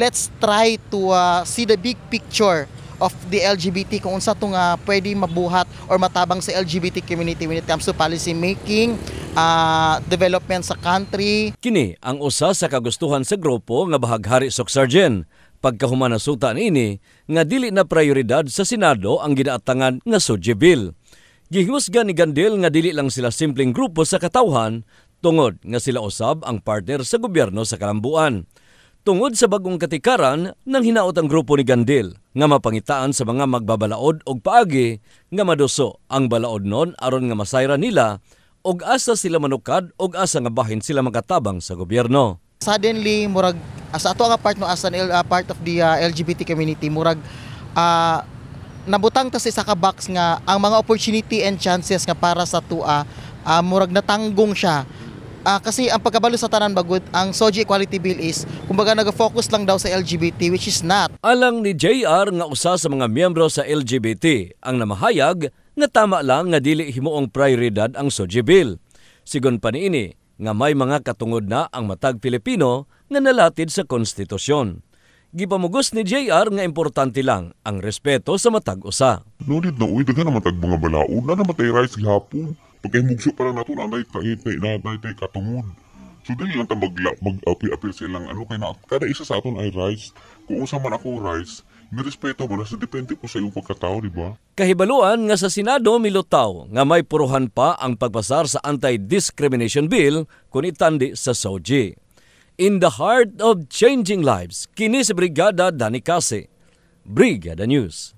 Let's try to see the big picture of the LGBT kung unsa to nga pwede mabuhat or matabang sa LGBT community when it comes to policy making, development sa country. Kini ang usa sa kagustuhan sa grupo nga bahaghari Soc-Sargen. Pagkahuman nasuta niini nga dili na prioridad sa Senado ang ginaatangan nga SOGIE bill. Gihusga ni Gandil nga dili lang sila simpleng grupo sa katawhan tungod nga sila usab ang partner sa gobyerno sa kalambuan. Tungod sa bagong katikaran, nang hinaot ang grupo ni Gandil nga mapangitaan sa mga magbabalaod og paagi nga maduso ang balaod nun aron nga masayra nila og asa sila manukad og asa nga bahin sila makatabang sa gobyerno. Suddenly murag sa ato nga part no as an part of the LGBT community murag nabutang ta sa isa ka box nga ang mga opportunity and chances nga para sa tua murag natanggong siya. Kasi ang pagkabalo sa tanan bagud ang SOGIE Equality Bill is kumbaga nag-focus lang daw sa LGBT which is not. Alang ni JR nga usa sa mga miyembro sa LGBT ang namahayag nga tama lang nga dili himuong prioridad ang SOGIE Bill. Sigon pa niini nga may mga katungod na ang matag Pilipino nga nalatid sa konstitusyon. Gipamugos ni JR nga importante lang ang respeto sa matag usa. Nunid na uy daga na matag mga balaod na namatay rice gihapon. Pagkahimugso para nato na natay katungod. So dili lang ta mag-appeal sa ilang kay na kada isa sa aton ay rice. Kung unsa man ako rice, nirespeto mo na sa depende po sa iyong pagkatao, di ba? Kahibaluan nga sa Senado milutaw nga may puruhan pa ang pagpasar sa anti-discrimination bill kung itandi sa SOGIE. In the heart of changing lives, kini si Brigada Dani Case, Brigada News.